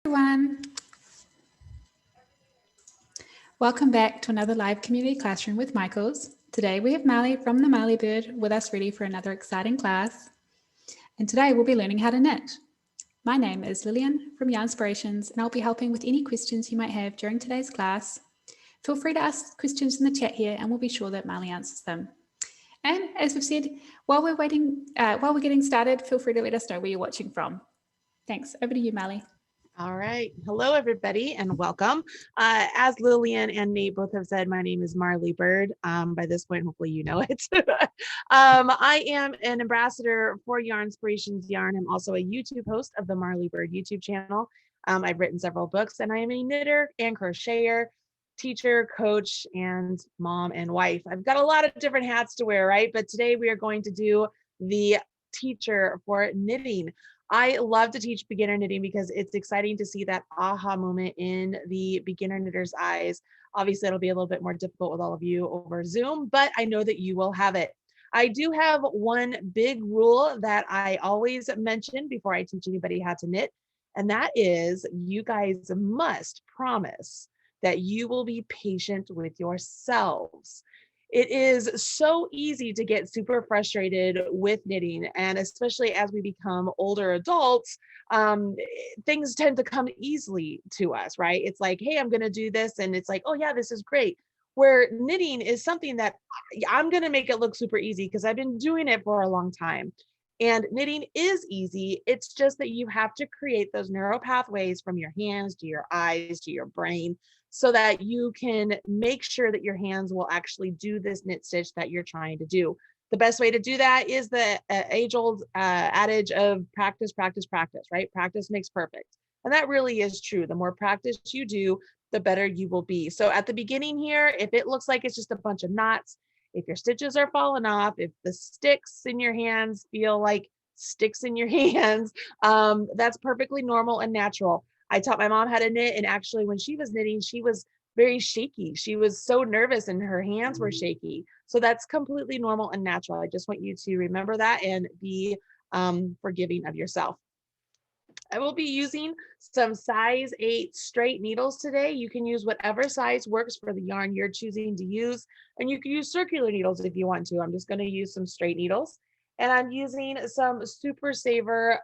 Everyone. Welcome back to another live community classroom with Michaels. Today we have Marley from the Marley Bird with us ready for another exciting class. And today we'll be learning how to knit. My name is Lillian from Yarn Inspirations and I'll be helping with any questions you might have during today's class. Feel free to ask questions in the chat here and we'll be sure that Marley answers them. And as we've said, while we're getting started, feel free to let us know where you're watching from. Thanks. Over to you, Marley. All right. Hello, everybody, and welcome. As Lillian and Nate both have said, my name is Marley Bird. By this point, hopefully you know it. I am an ambassador for Yarn Inspirations Yarn. I'm also a YouTube host of the Marley Bird YouTube channel. I've written several books, and I am a knitter and crocheter, teacher, coach, and mom and wife. I've got a lot of different hats to wear, right? But today we are going to do the teacher for knitting. I love to teach beginner knitting because it's exciting to see that aha moment in the beginner knitter's eyes. Obviously, it'll be a little bit more difficult with all of you over Zoom, but I know that you will have it. I do have one big rule that I always mention before I teach anybody how to knit, and that is you guys must promise that you will be patient with yourselves. It is so easy to get super frustrated with knitting, and especially as we become older adults, things tend to come easily to us, right? It's like, hey, I'm going to do this, and it's like, oh yeah, this is great. Where knitting is something that I'm going to make it look super easy because I've been doing it for a long time. And knitting is easy. It's just that you have to create those neural pathways from your hands to your eyes to your brain, so that you can make sure that your hands will actually do this knit stitch that you're trying to do. The best way to do that is the age-old adage of practice, practice, practice, right? Practice makes perfect. And that really is true. The more practice you do, the better you will be. So at the beginning here, if it looks like it's just a bunch of knots, if your stitches are falling off, if the sticks in your hands feel like sticks in your hands, that's perfectly normal and natural. I taught my mom how to knit, and actually when she was knitting, she was very shaky. She was so nervous and her hands were shaky. So that's completely normal and natural. I just want you to remember that and be forgiving of yourself. I will be using some size 8 straight needles today. You can use whatever size works for the yarn you're choosing to use, and you can use circular needles if you want to. I'm just going to use some straight needles. And I'm using some Super Saver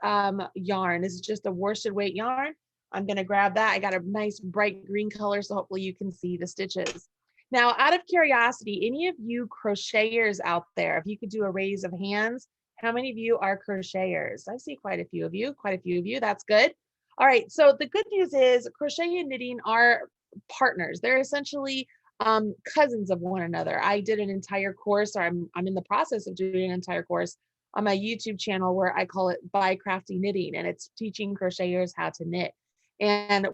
yarn. This is just a worsted weight yarn. I'm going to grab that. I got a nice bright green color, so hopefully you can see the stitches. Now, out of curiosity, any of you crocheters out there, if you could do a raise of hands, how many of you are crocheters? I see quite a few of you, That's good. All right, so the good news is crochet and knitting are partners. They're essentially cousins of one another. I did an entire course, or I'm in the process of doing an entire course on my YouTube channel where I call it By Crafty Knitting, and it's teaching crocheters how to knit. And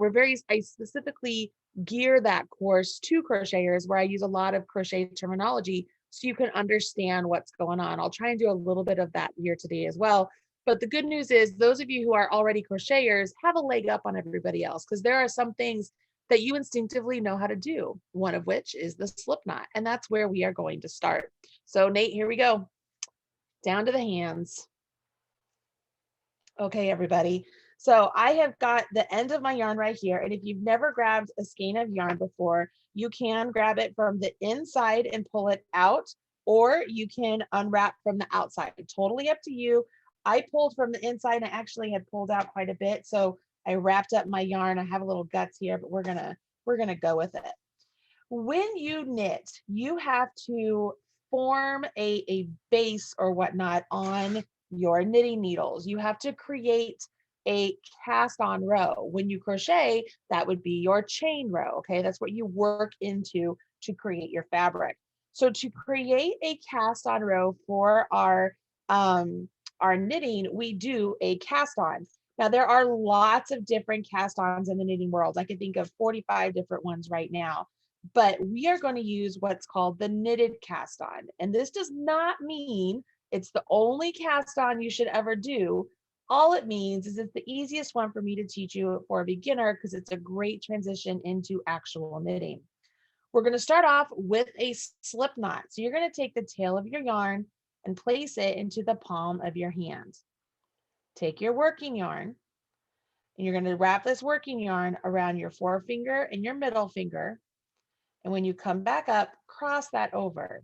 I specifically gear that course to crocheters where I use a lot of crochet terminology so you can understand what's going on. I'll try and do a little bit of that here today as well. But the good news is those of you who are already crocheters have a leg up on everybody else, because there are some things that you instinctively know how to do, one of which is the slip knot. And that's where we are going to start. So Nate, here we go. Down to the hands. Okay, everybody. So I have got the end of my yarn right here. And if you've never grabbed a skein of yarn before, you can grab it from the inside and pull it out, or you can unwrap from the outside. Totally up to you. I pulled from the inside and I actually had pulled out quite a bit. So I wrapped up my yarn. I have a little guts here, but we're gonna go with it. When you knit, you have to form a base or whatnot on your knitting needles. You have to create a cast on row. When you crochet, that would be your chain row. Okay, that's what you work into to create your fabric. So to create a cast on row for our knitting, we do a cast on. Now there are lots of different cast ons in the knitting world. I can think of 45 different ones right now, but we are going to use what's called the knitted cast on. And this does not mean it's the only cast on you should ever do. All it means is it's the easiest one for me to teach you for a beginner because it's a great transition into actual knitting. We're going to start off with a slip knot. So you're going to take the tail of your yarn and place it into the palm of your hand. Take your working yarn And you're going to wrap this working yarn around your forefinger and your middle finger. And when you come back up, cross that over.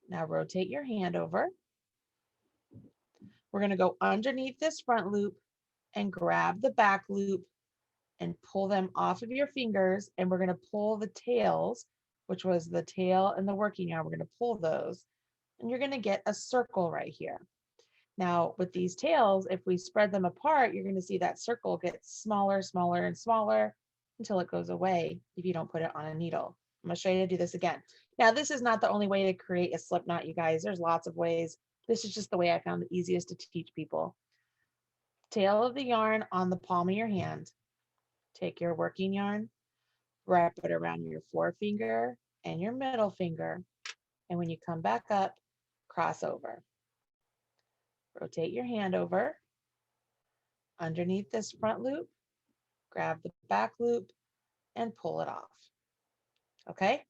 Now rotate your hand over. We're going to go underneath this front loop and grab the back loop and pull them off of your fingers. And we're going to pull the tails, which was the tail and the working yarn. We're going to pull those and you're going to get a circle right here. Now with these tails, if we spread them apart, you're going to see that circle get smaller, smaller, and smaller until it goes away if you don't put it on a needle. I'm going to show you how to do this again. Now, this is not the only way to create a slip knot, you guys. There's lots of ways. This is just the way I found the easiest to teach people. Tail of the yarn on the palm of your hand. Take your working yarn, wrap it around your forefinger and your middle finger. And when you come back up, cross over. Rotate your hand over. Underneath this front loop, grab the back loop and pull it off. Okay?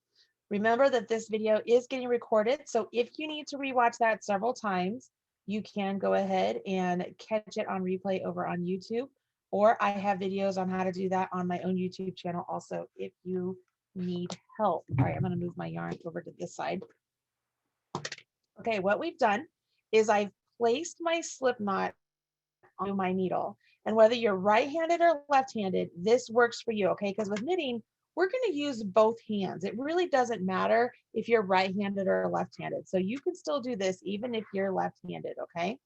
Remember that this video is getting recorded, so if you need to rewatch that several times, you can go ahead and catch it on replay over on YouTube, or I have videos on how to do that on my own YouTube channel also if you need help. All right, I'm going to move my yarn over to this side. Okay, what we've done is I've placed my slip knot on my needle, and whether you're right-handed or left-handed, this works for you, okay? Because with knitting, we're going to use both hands. It really doesn't matter if you're right-handed or left-handed. So you can still do this even if you're left-handed, okay?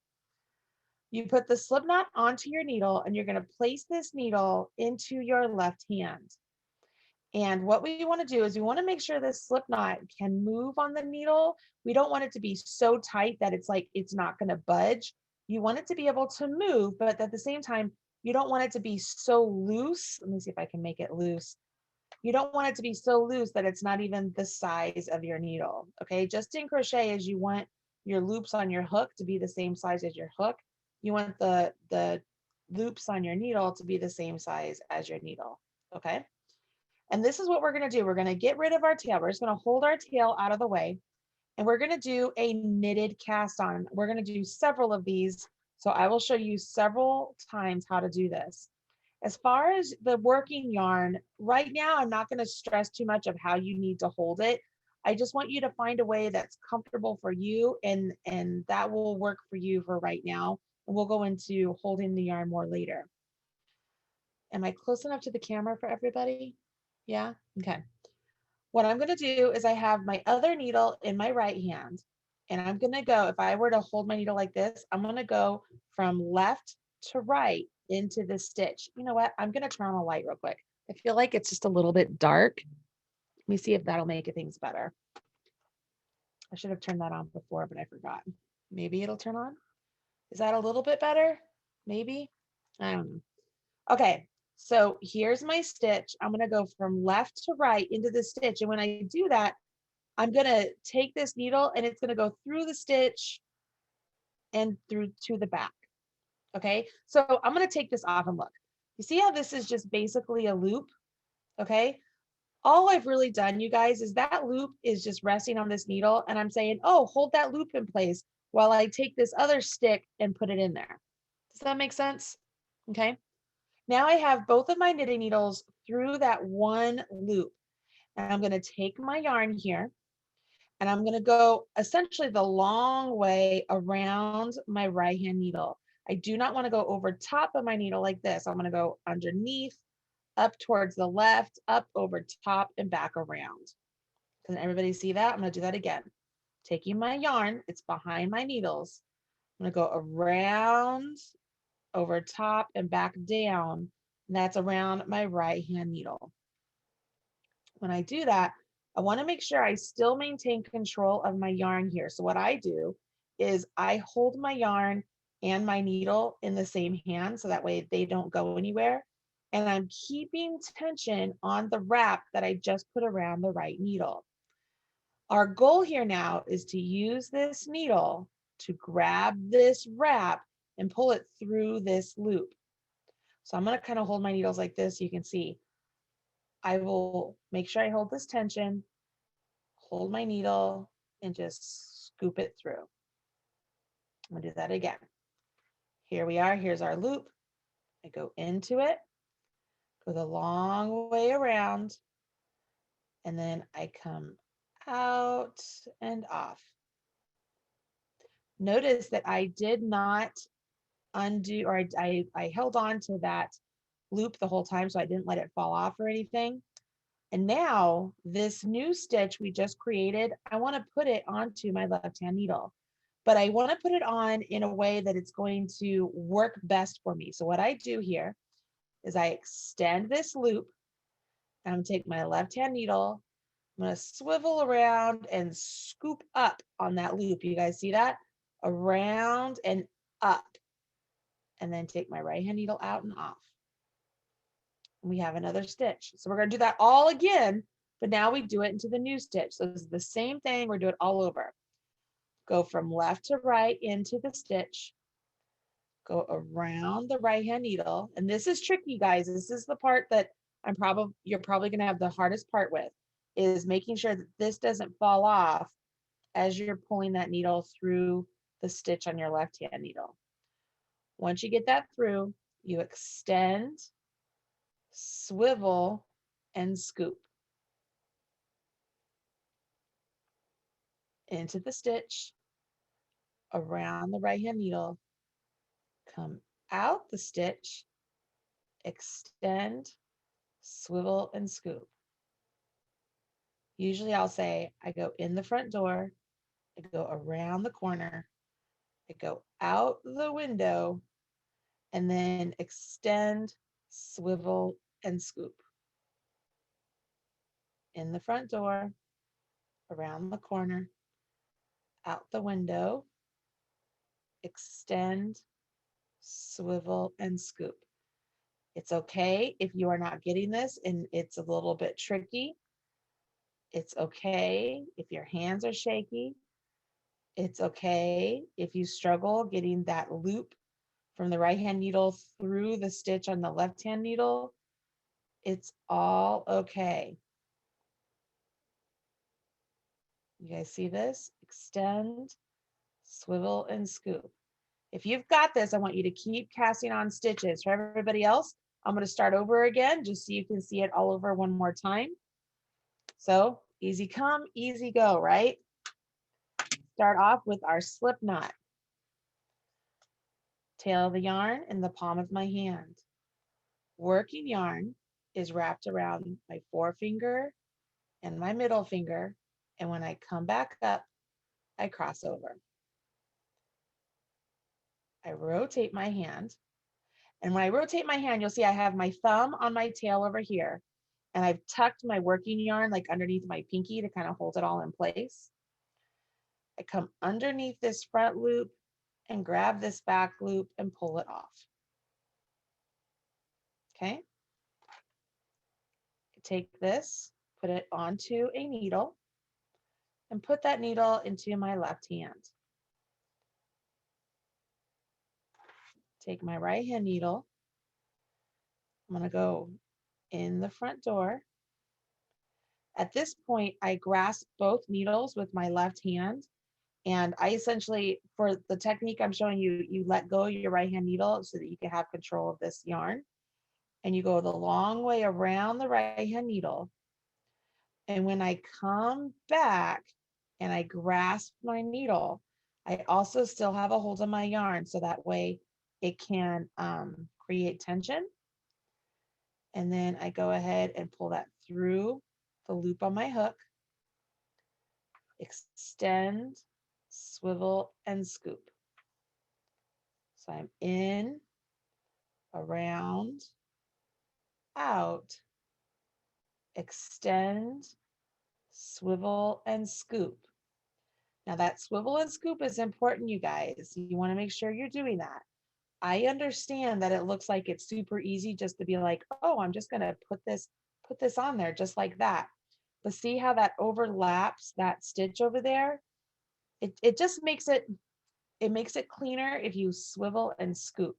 You put the slip knot onto your needle and you're going to place this needle into your left hand. And what we want to do is we want to make sure this slip knot can move on the needle. We don't want it to be so tight that it's like it's not going to budge. You want it to be able to move, but at the same time, you don't want it to be so loose. Let me see if I can make it loose. You don't want it to be so loose that it's not even the size of your needle. Okay, just in crochet is you want your loops on your hook to be the same size as your hook. You want the loops on your needle to be the same size as your needle. Okay, and this is what we're going to do. We're going to get rid of our tail. We're just going to hold our tail out of the way, and we're going to do a knitted cast on. We're going to do several of these, so I will show you several times how to do this. As far as the working yarn, right now, I'm not going to stress too much of how you need to hold it. I just want you to find a way that's comfortable for you, and that will work for you for right now. And we'll go into holding the yarn more later. Am I close enough to the camera for everybody? Yeah? Okay. What I'm going to do is I have my other needle in my right hand, and I'm going to go, if I were to hold my needle like this, I'm going to go from left to right into the stitch. You know what? I'm going to turn on the light real quick. I feel like it's just a little bit dark. Let me see if that'll make things better. I should have turned that on before, but I forgot. Maybe it'll turn on. Is that a little bit better? Maybe. I don't know. Okay. So here's my stitch. I'm going to go from left to right into the stitch. And when I do that, I'm going to take this needle and it's going to go through the stitch and through to the back. Okay, so I'm going to take this off and look. You see how this is just basically a loop? Okay, all I've really done, you guys, is that loop is just resting on this needle, and I'm saying, oh, hold that loop in place while I take this other stick and put it in there. Does that make sense? Okay, now I have both of my knitting needles through that one loop, and I'm going to take my yarn here, and I'm going to go essentially the long way around my right hand needle. I do not want to go over top of my needle like this. I'm going to go underneath, up towards the left, up over top, and back around. Can everybody see that? I'm going to do that again. Taking my yarn, it's behind my needles. I'm going to go around, over top, and back down. And that's around my right hand needle. When I do that, I want to make sure I still maintain control of my yarn here. So what I do is I hold my yarn and my needle in the same hand, so that way they don't go anywhere. And I'm keeping tension on the wrap that I just put around the right needle. Our goal here now is to use this needle to grab this wrap and pull it through this loop. So I'm going to kind of hold my needles like this. You can see I will make sure I hold this tension, hold my needle, and just scoop it through. I'm going to do that again. Here we are. Here's our loop. I go into it, go the long way around, and then I come out and off. Notice that I did not undo, or I held on to that loop the whole time, so I didn't let it fall off or anything. And now this new stitch we just created, I want to put it onto my left-hand needle, but I want to put it on in a way that it's going to work best for me. So what I do here is I extend this loop, and I'm going to take my left-hand needle, I'm going to swivel around and scoop up on that loop. You guys see that? Around and up. And then take my right hand needle out and off. And we have another stitch. So we're going to do that all again, but now we do it into the new stitch. So this is the same thing. We're doing it all over. Go from left to right into the stitch. Go around the right hand needle. And this is tricky, guys. This is the part that you're probably going to have the hardest part with, is making sure that this doesn't fall off as you're pulling that needle through the stitch on your left hand needle. Once you get that through, you extend, swivel, and scoop into the stitch, around the right hand needle, come out the stitch, extend, swivel, and scoop. Usually I'll say I go in the front door, I go around the corner, I go out the window, and then extend, swivel, and scoop. In the front door, around the corner, out the window, extend, swivel, and scoop. It's okay if you are not getting this and it's a little bit tricky. It's okay if your hands are shaky. It's okay if you struggle getting that loop from the right hand needle through the stitch on the left hand needle. It's all okay. You guys see this? Extend, swivel, and scoop. If you've got this, I want you to keep casting on stitches. For everybody else, I'm going to start over again just so you can see it all over one more time. So easy come, easy go, right? Start off with our slip knot. Tail of the yarn in the palm of my hand. Working yarn is wrapped around my forefinger and my middle finger. And when I come back up, I cross over. I rotate my hand. And when I rotate my hand, you'll see I have my thumb on my tail over here. And I've tucked my working yarn like underneath my pinky to kind of hold it all in place. I come underneath this front loop and grab this back loop and pull it off. Okay. Take this, put it onto a needle, and put that needle into my left hand. Take my right hand needle. I'm going to go in the front door. At this point, I grasp both needles with my left hand. And I essentially, for the technique I'm showing you, you let go of your right hand needle so that you can have control of this yarn. And you go the long way around the right hand needle. And when I come back and I grasp my needle, I also still have a hold of my yarn. So that way it can create tension. And then I go ahead and pull that through the loop on my hook, extend, swivel, and scoop. So I'm in, around, out, extend, swivel, and scoop. Now that swivel and scoop is important, you guys. You want to make sure you're doing that. I understand that it looks like it's super easy just to be like, oh, I'm just going to put this on there just like that. But see how that overlaps that stitch over there? It just makes it cleaner if you swivel and scoop.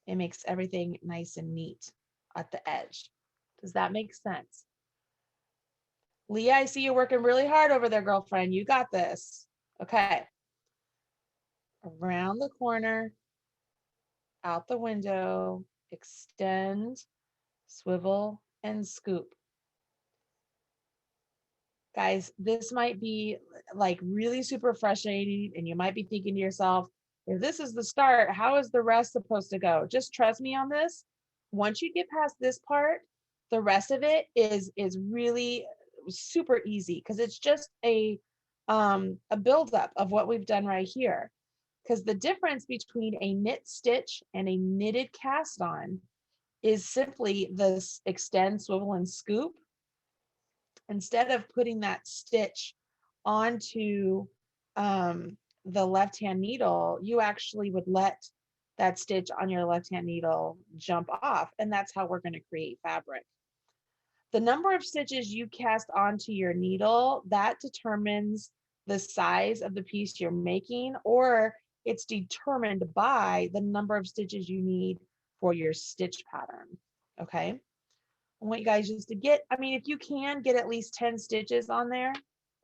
It makes everything nice and neat at the edge. Does that make sense? Leah, I see you working really hard over there, girlfriend. You got this. Okay. Around the corner, out the window, extend, swivel, and scoop. Guys, this might be like really super frustrating, and you might be thinking to yourself, if this is the start, how is the rest supposed to go? Just trust me on this. Once you get past this part, the rest of it is really super easy, because it's just a buildup of what we've done right here. Because the difference between a knit stitch and a knitted cast on is simply this extend, swivel, and scoop. Instead of putting that stitch onto the left-hand needle, you actually would let that stitch on your left-hand needle jump off, and that's how we're going to create fabric. The number of stitches you cast onto your needle, that determines the size of the piece you're making, or it's determined by the number of stitches you need for your stitch pattern. Okay. I want you guys just to get, I mean, if you can get at least 10 stitches on there,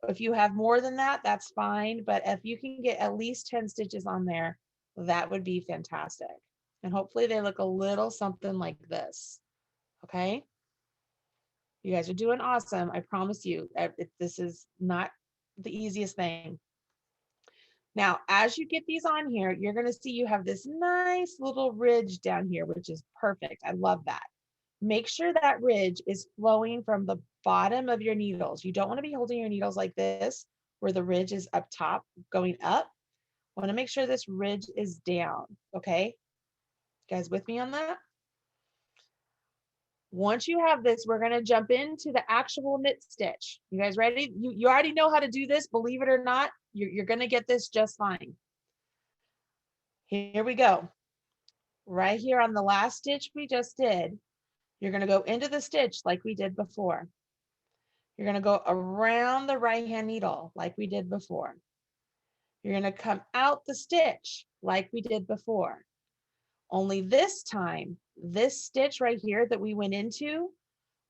if you have more than that, that's fine. But if you can get at least 10 stitches on there, that would be fantastic. And hopefully they look a little something like this. Okay. You guys are doing awesome. I promise you, this is not the easiest thing. Now, as you get these on here, you're going to see you have this nice little ridge down here, which is perfect. I love that. Make sure that ridge is flowing from the bottom of your needles. You don't want to be holding your needles like this, where the ridge is up top going up. Want to make sure this ridge is down. Okay. You guys with me on that? Once you have this, we're going to jump into the actual knit stitch. You guys ready? You already know how to do this. Believe it or not, you're going to get this just fine. Here we go. Right here on the last stitch we just did, you're going to go into the stitch like we did before. You're going to go around the right hand needle like we did before. You're going to come out the stitch like we did before. Only this time, this stitch right here that we went into,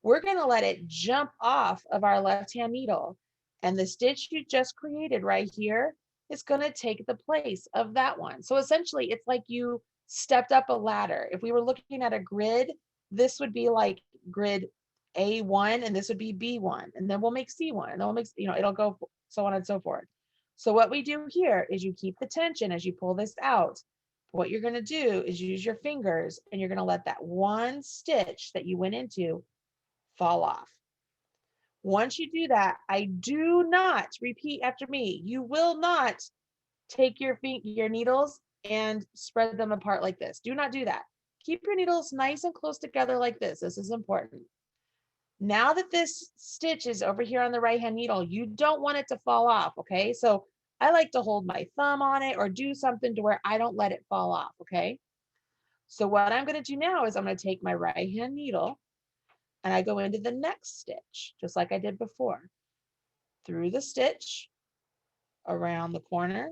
we're going to let it jump off of our left hand needle. And the stitch you just created right here is going to take the place of that one. So essentially, it's like you stepped up a ladder. If we were looking at a grid, this would be like grid A1, and this would be B1, and then we'll make C1, and then we'll make, it'll go so on and so forth. So what we do here is you keep the tension as you pull this out. What you're going to do is use your fingers, and you're going to let that one stitch that you went into fall off. Once you do that, I do not, repeat after me, you will not take your needles and spread them apart like this. Do not do that. Keep your needles nice and close together like this. This is important. Now that this stitch is over here on the right hand needle, you don't want it to fall off, okay? So I like to hold my thumb on it or do something to where I don't let it fall off, okay? So what I'm going to do now is I'm going to take my right hand needle and I go into the next stitch, just like I did before. Through the stitch, around the corner,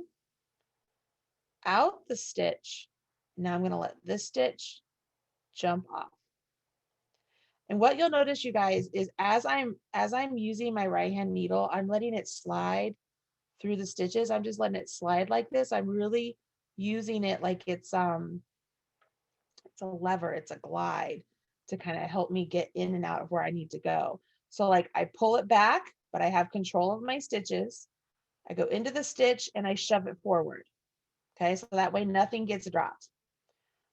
out the stitch. Now I'm going to let this stitch jump off. And what you'll notice, you guys, is as I'm using my right hand needle, I'm letting it slide through the stitches. I'm just letting it slide like this. I'm really using it like it's a lever, it's a glide to kind of help me get in and out of where I need to go. So like I pull it back, but I have control of my stitches. I go into the stitch and I shove it forward. Okay, so that way nothing gets dropped.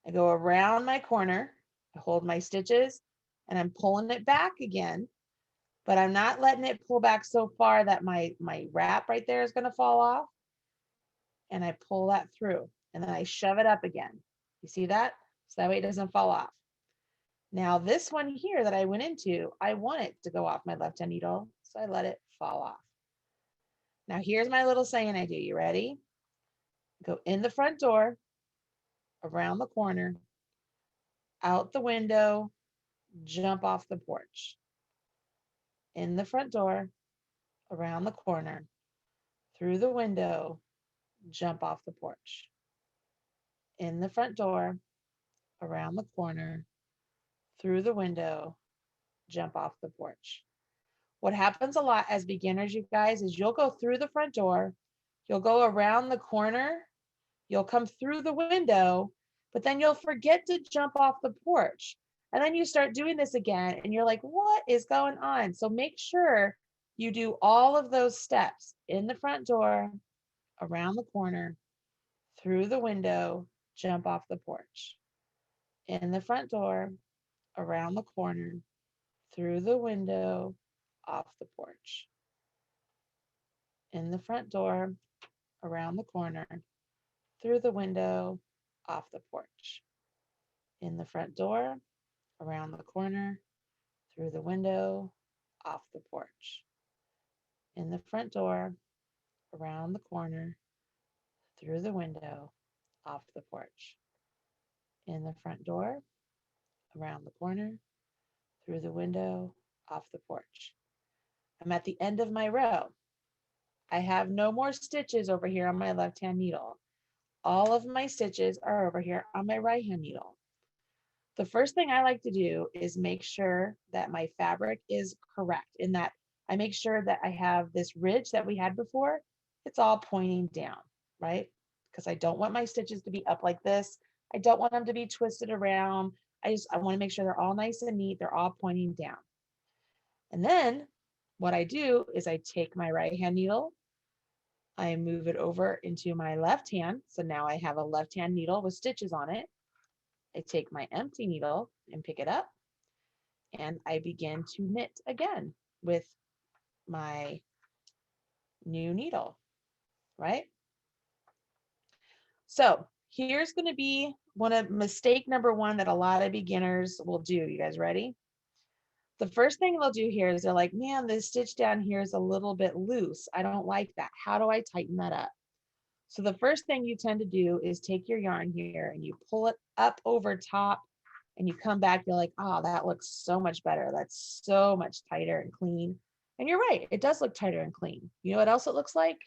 I go around my corner, I hold my stitches, and I'm pulling it back again, but I'm not letting it pull back so far that my wrap right there is going to fall off. And I pull that through, and then I shove it up again. You see that? So that way it doesn't fall off. Now this one here that I went into, I want it to go off my left hand needle, so I let it fall off. Now here's my little saying I do. You ready? Go in the front door, around the corner, out the window, jump off the porch. In the front door, around the corner, through the window, jump off the porch. In the front door, around the corner, through the window, jump off the porch. What happens a lot as beginners, you guys, is you'll go through the front door, you'll go around the corner, you'll come through the window, but then you'll forget to jump off the porch. And then you start doing this again and you're like, what is going on? So make sure you do all of those steps in the front door, around the corner, through the window, jump off the porch. In the front door, around the corner, through the window, off the porch. In the front door, around the corner, through the window, off the porch. In the front door, around the corner, through the window, off the porch. In the front door, around the corner, through the window, off the porch. In the front door, around the corner, through the window, off the porch. I'm at the end of my row. I have no more stitches over here on my left-hand needle. All of my stitches are over here on my right-hand needle. The first thing I like to do is make sure that my fabric is correct, in that I make sure that I have this ridge that we had before, it's all pointing down, right? Because I don't want my stitches to be up like this. I don't want them to be twisted around. I want to make sure they're all nice and neat. They're all pointing down. And then what I do is I take my right hand needle, I move it over into my left hand. So now I have a left hand needle with stitches on it. I take my empty needle and pick it up, and I begin to knit again with my new needle, right? So here's going to be mistake number one that a lot of beginners will do. You guys ready? The first thing they'll do here is they're like, man, this stitch down here is a little bit loose. I don't like that. How do I tighten that up? So the first thing you tend to do is take your yarn here and you pull it up over top and you come back, you're like, oh, that looks so much better. That's so much tighter and clean. And you're right, it does look tighter and clean. You know what else it looks like?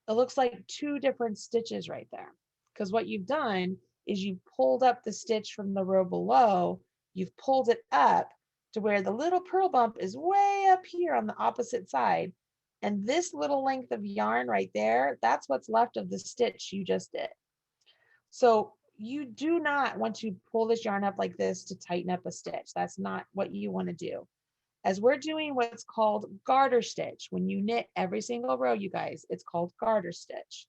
It looks like two different stitches right there. Because what you've done is you've pulled up the stitch from the row below, you've pulled it up to where the little purl bump is way up here on the opposite side. And this little length of yarn right there, that's what's left of the stitch you just did. So you do not want to pull this yarn up like this to tighten up a stitch. That's not what you want to do. As we're doing what's called garter stitch, when you knit every single row, you guys, it's called garter stitch.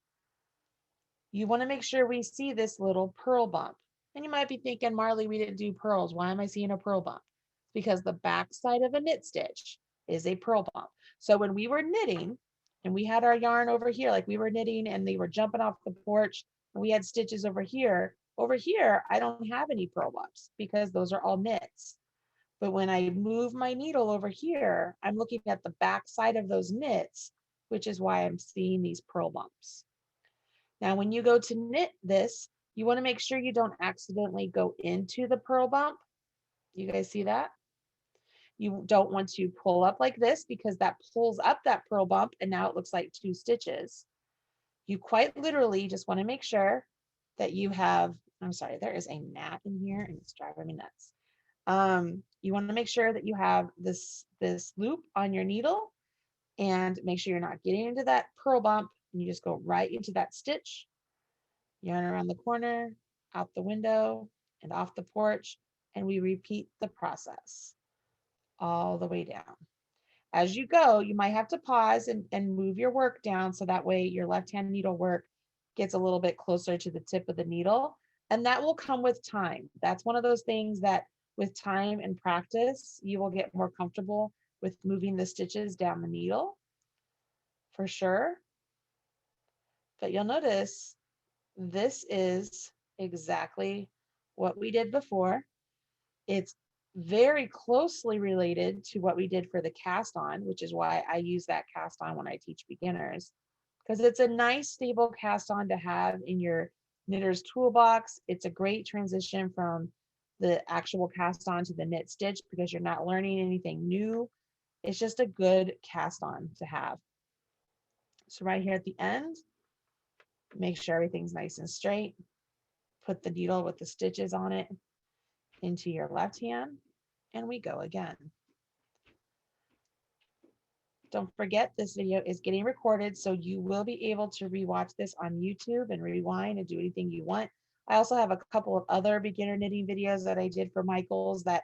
You want to make sure we see this little purl bump. And you might be thinking, Marley, we didn't do purls. Why am I seeing a purl bump? Because the back side of a knit stitch is a purl bump. So when we were knitting and we had our yarn over here, like we were knitting and they were jumping off the porch and we had stitches over here, I don't have any purl bumps because those are all knits. But when I move my needle over here, I'm looking at the back side of those knits, which is why I'm seeing these purl bumps. Now, when you go to knit this, you want to make sure you don't accidentally go into the purl bump. You guys see that? You don't want to pull up like this because that pulls up that purl bump and now it looks like two stitches. You quite literally just want to make sure that you have, I'm sorry, there is a gnat in here and it's driving me nuts. You want to make sure that you have this loop on your needle and make sure you're not getting into that purl bump, and you just go right into that stitch, yarn around the corner, out the window and off the porch, and we repeat the process all the way down. As you go, you might have to pause and move your work down so that way your left-hand needle work gets a little bit closer to the tip of the needle, and that will come with time. That's one of those things that with time and practice, you will get more comfortable with moving the stitches down the needle, for sure. But you'll notice this is exactly what we did before. It's very closely related to what we did for the cast on, which is why I use that cast on when I teach beginners, because it's a nice stable cast on to have in your knitter's toolbox. It's a great transition from the actual cast on to the knit stitch because you're not learning anything new. It's just a good cast on to have. So right here at the end, make sure everything's nice and straight. Put the needle with the stitches on it into your left hand, and we go again. Don't forget, this video is getting recorded, so you will be able to rewatch this on YouTube and rewind and do anything you want. I also have a couple of other beginner knitting videos that I did for Michael's that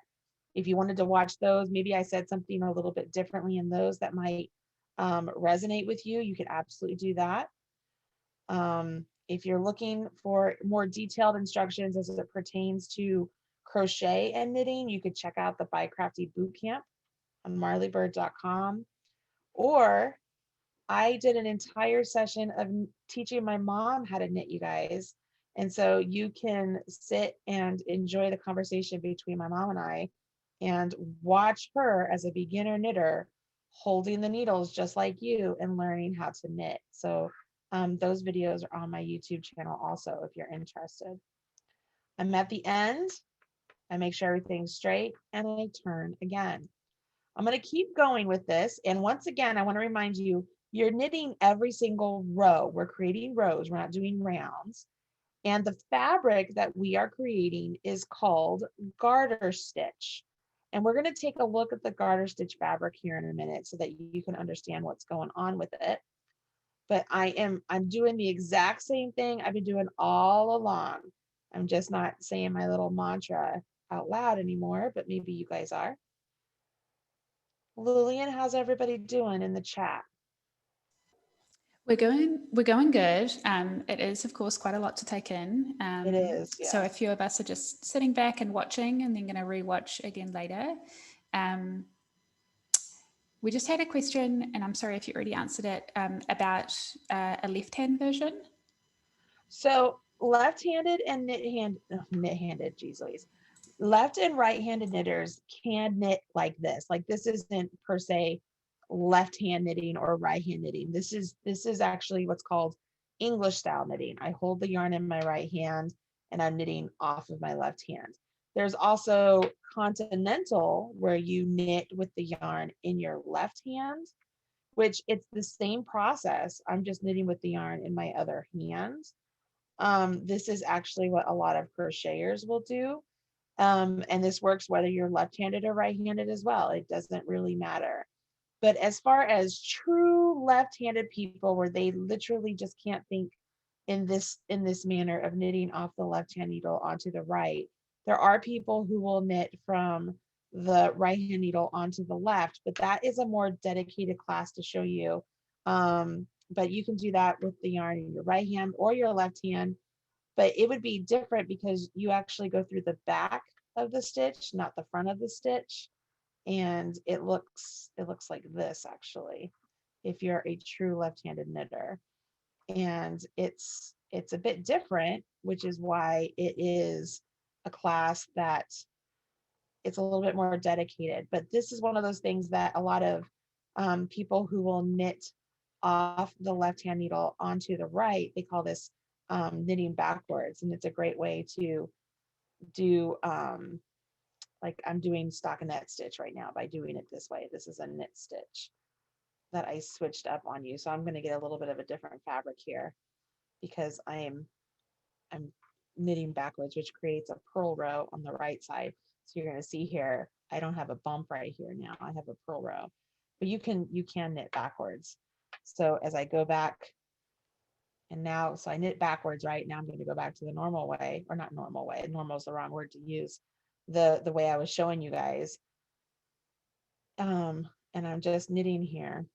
if you wanted to watch those, maybe I said something a little bit differently in those that might resonate with you. You could absolutely do that. If you're looking for more detailed instructions as it pertains to crochet and knitting, you could check out the By Crafty Bootcamp on marleybird.com. Or I did an entire session of teaching my mom how to knit, you guys. And so you can sit and enjoy the conversation between my mom and I and watch her as a beginner knitter holding the needles just like you and learning how to knit. So those videos are on my YouTube channel also if you're interested. I'm at the end. I make sure everything's straight and I turn again. I'm going to keep going with this. And once again, I want to remind you, you're knitting every single row. We're creating rows. We're not doing rounds. And the fabric that we are creating is called garter stitch. And we're going to take a look at the garter stitch fabric here in a minute so that you can understand what's going on with it. But I'm doing the exact same thing I've been doing all along. I'm just not saying my little mantra out loud anymore, but maybe you guys are. Lillian, how's everybody doing in the chat? We're going good. It is, of course, quite a lot to take in. It is, So a yes. few of us are just sitting back and watching, and then going to rewatch again later. We just had a question, and I'm sorry if you already answered it, about a left-hand version. So left-handed and knit-handed, geez Louise. Left and right-handed knitters can knit like this. Like this isn't per se left-hand knitting or right-hand knitting. This is actually what's called English style knitting. I hold the yarn in my right hand and I'm knitting off of my left hand. There's also continental where you knit with the yarn in your left hand, which it's the same process. I'm just knitting with the yarn in my other hand. This is actually what a lot of crocheters will do. And this works whether you're left-handed or right-handed as well. It doesn't really matter. But as far as true left-handed people where they literally just can't think in this manner of knitting off the left-hand needle onto the right, there are people who will knit from the right-hand needle onto the left, but that is a more dedicated class to show you. But you can do that with the yarn in your right hand or your left hand, but it would be different because you actually go through the back of the stitch, not the front of the stitch. And it looks like this actually, if you're a true left-handed knitter. And it's a bit different, which is why it is a class that it's a little bit more dedicated. But this is one of those things that a lot of people who will knit off the left-hand needle onto the right, they call this knitting backwards. And it's a great way to do, like I'm doing stockinette stitch right now by doing it this way. This is a knit stitch that I switched up on you. So I'm going to get a little bit of a different fabric here because I'm knitting backwards, which creates a purl row on the right side. So you're going to see here, I don't have a bump right here now. I have a purl row, but you can knit backwards. So as I go back and now, so I knit backwards, right? Now I'm going to go back to the normal way, or not normal way. Normal is the wrong word to use. The way I was showing you guys. And I'm just knitting here.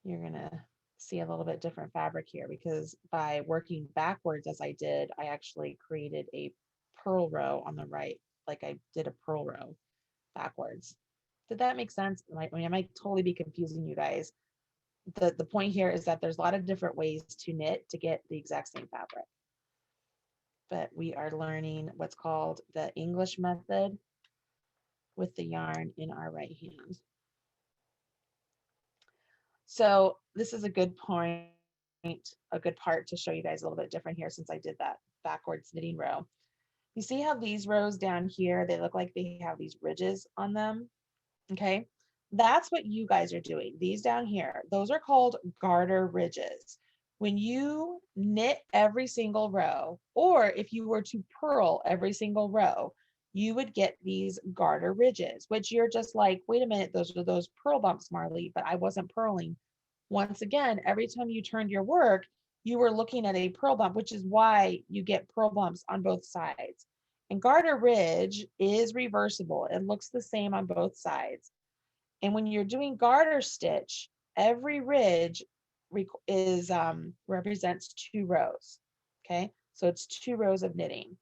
You're going to see a little bit different fabric here because by working backwards as I did, I actually created a purl row on the right, like I did a purl row backwards. Did that make sense? I mean, I might totally be confusing you guys. The point here is that there's a lot of different ways to knit to get the exact same fabric. But we are learning what's called the English method with the yarn in our right hand. So this is a good point, a good part to show you guys a little bit different here since I did that backwards knitting row. You see how these rows down here, they look like they have these ridges on them, okay? That's what you guys are doing. These down here, those are called garter ridges. When you knit every single row, or if you were to purl every single row, you would get these garter ridges, which you're just like, wait a minute, those are those purl bumps, Marley, but I wasn't purling. Once again, every time you turned your work, you were looking at a purl bump, which is why you get purl bumps on both sides. And garter ridge is reversible. It looks the same on both sides. And when you're doing garter stitch, every ridge is represents 2 rows. Okay, so it's 2 rows of knitting.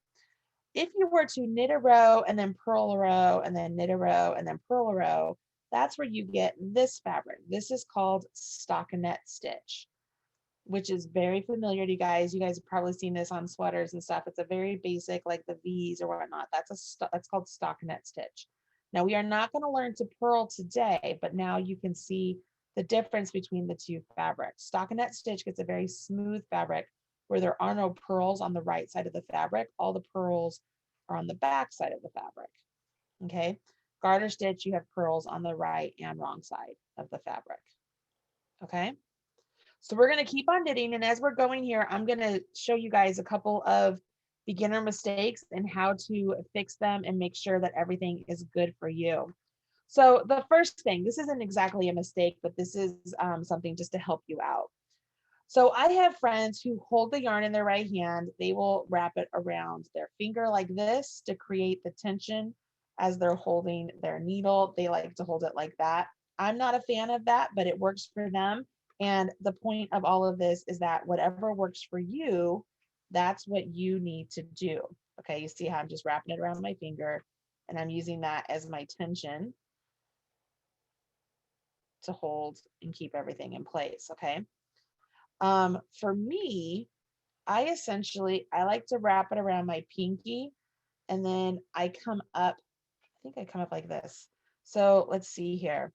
If you were to knit a row and then purl a row and then knit a row and then purl a row, that's where you get this fabric. This is called stockinette stitch, which is very familiar to you guys. You guys have probably seen this on sweaters and stuff. It's a very basic, like the V's or whatnot. That's called stockinette stitch. Now we are not going to learn to purl today, but now you can see the difference between the 2 fabrics. Stockinette stitch gets a very smooth fabric where there are no purls on the right side of the fabric. All the purls are on the back side of the fabric. Okay. Garter stitch, you have purls on the right and wrong side of the fabric. Okay. So we're going to keep on knitting. And as we're going here, I'm going to show you guys a couple of beginner mistakes and how to fix them and make sure that everything is good for you. So the first thing, this isn't exactly a mistake, but this is something just to help you out. So I have friends who hold the yarn in their right hand. They will wrap it around their finger like this to create the tension as they're holding their needle. They like to hold it like that. I'm not a fan of that, but it works for them. And the point of all of this is that whatever works for you, that's what you need to do. Okay, you see how I'm just wrapping it around my finger and I'm using that as my tension to hold and keep everything in place, okay? For me, I like to wrap it around my pinky and then I come up, I think I come up like this. So let's see here.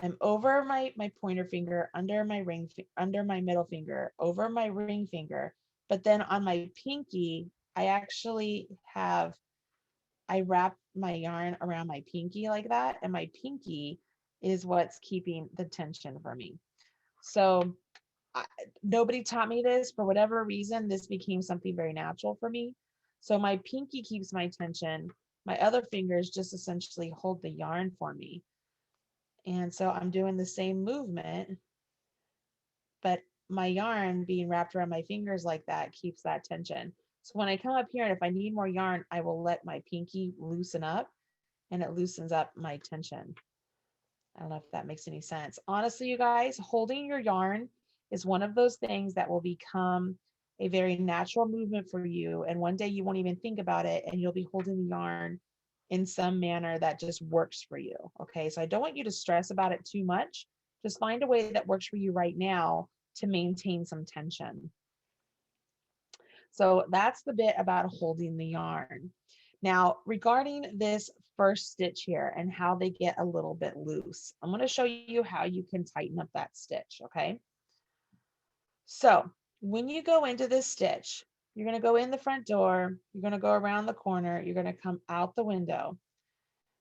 I'm over my pointer finger, under my middle finger, over my ring finger, but then on my pinky, I wrap my yarn around my pinky like that, and my pinky is what's keeping the tension for me. So nobody taught me this. For whatever reason, this became something very natural for me. So my pinky keeps my tension. My other fingers just essentially hold the yarn for me. And so I'm doing the same movement, but my yarn being wrapped around my fingers like that keeps that tension. So when I come up here and if I need more yarn, I will let my pinky loosen up and it loosens up my tension. I don't know if that makes any sense. Honestly, you guys, holding your yarn is one of those things that will become a very natural movement for you. And one day you won't even think about it and you'll be holding the yarn in some manner that just works for you. Okay, so I don't want you to stress about it too much. Just find a way that works for you right now to maintain some tension. So that's the bit about holding the yarn. Now, regarding this first stitch here and how they get a little bit loose, I'm going to show you how you can tighten up that stitch, okay? So when you go into this stitch, you're going to go in the front door, you're going to go around the corner, you're going to come out the window,